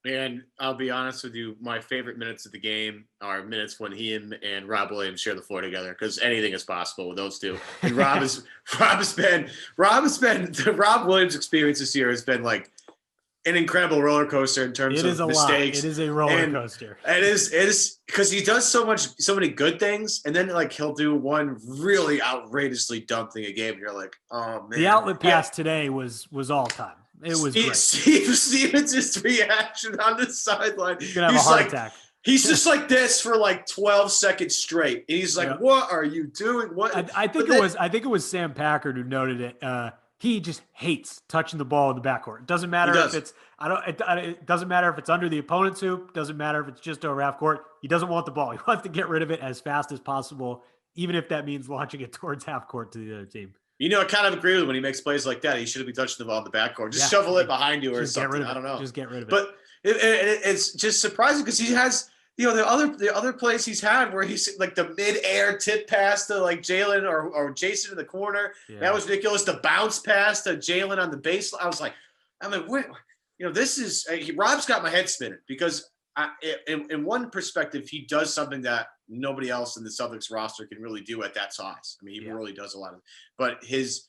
And I'll be honest with you, my favorite minutes of the game are minutes when him and Rob Williams share the floor together, because anything is possible with those two. And the Rob Williams experience this year has been like an incredible roller coaster in terms It is of a lot. It mistakes. is a roller And coaster. it is because he does so many good things, and then like he'll do one really outrageously dumb thing a game, and you're like, oh man. The outlet Yeah. pass today was all time. It was great. Steve Stevens' reaction on the sideline. He's gonna have a heart attack. He's just like this for like 12 seconds straight. And he's like, Yep. What are you doing? What? I think it was Sam Packard who noted it. He just hates touching the ball in the backcourt. It doesn't matter if it's it doesn't matter if it's under the opponent's hoop. Doesn't matter if it's just over half court. He doesn't want the ball. He wants to get rid of it as fast as possible, even if that means launching it towards half court to the other team. I kind of agree with him when he makes plays like that. He shouldn't be touching the ball in the backcourt. Just shovel it behind you or something. I don't know. Just get rid of it. But it's just surprising because he has, the other plays he's had where he's like the mid-air tip pass to like Jalen or Jason in the corner. Yeah. That was ridiculous. The bounce pass to Jalen on the baseline. I was like, what? This is Rob's got my head spinning because in one perspective, he does something that nobody else in the Celtics roster can really do at that size. I mean, he really does a lot of, but his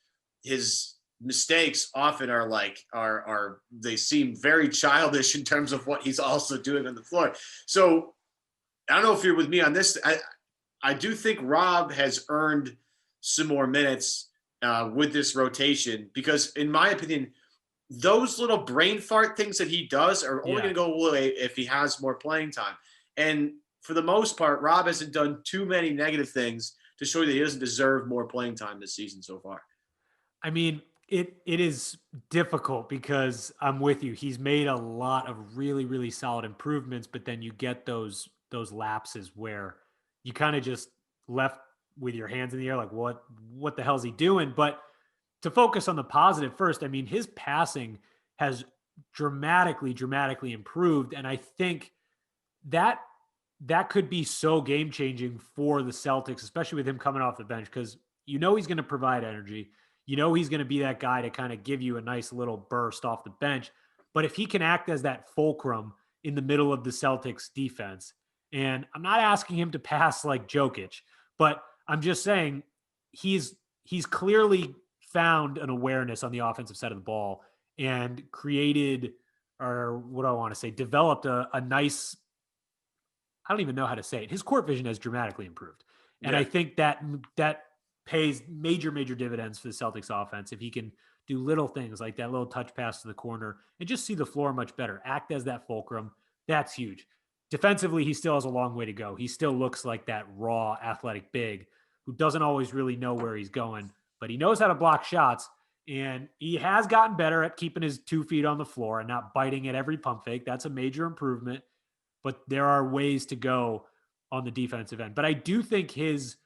mistakes often are they seem very childish in terms of what he's also doing on the floor. So I don't know if you're with me on this. I do think Rob has earned some more minutes with this rotation because, in my opinion, those little brain fart things that he does are only going to go away if he has more playing time. And for the most part, Rob hasn't done too many negative things to show that he doesn't deserve more playing time this season so far. I mean, it is difficult because I'm with you. He's made a lot of really, really solid improvements, but then you get those lapses where you kind of just left with your hands in the air, like what the hell is he doing? But to focus on the positive first, I mean, his passing has dramatically improved. And I think that could be so game-changing for the Celtics, especially with him coming off the bench, because he's going to provide energy. He's going to be that guy to kind of give you a nice little burst off the bench. But if he can act as that fulcrum in the middle of the Celtics defense, and I'm not asking him to pass like Jokic, but I'm just saying he's clearly found an awareness on the offensive side of the ball and created, or what do I want to say, developed a nice, I don't even know how to say it. His court vision has dramatically improved. And I think that pays major dividends for the Celtics offense if he can do little things like that little touch pass to the corner and just see the floor much better, act as that fulcrum. That's huge. Defensively, he still has a long way to go. He still looks like that raw athletic big who doesn't always really know where he's going, but he knows how to block shots, and he has gotten better at keeping his 2 feet on the floor and not biting at every pump fake. That's a major improvement, but there are ways to go on the defensive end. But I do think his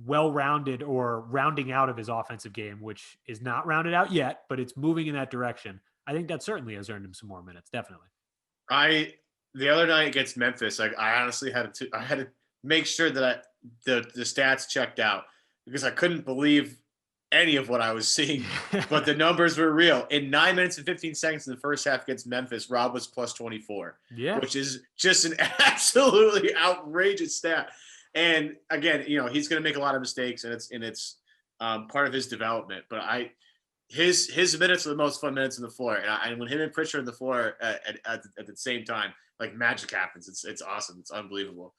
well-rounded or rounding out of his offensive game, which is not rounded out yet, but it's moving in that direction. I think that certainly has earned him some more minutes. Definitely. The other night against Memphis, I honestly had to make sure that the stats checked out because I couldn't believe any of what I was seeing, but the numbers were real. In 9 minutes and 15 seconds in the first half against Memphis, Rob was plus 24, which is just an absolutely outrageous stat. And again, he's going to make a lot of mistakes, and it's part of his development. But his minutes are the most fun minutes on the floor, and when him and Pritchard on the floor at the same time, like magic happens. It's awesome. It's unbelievable.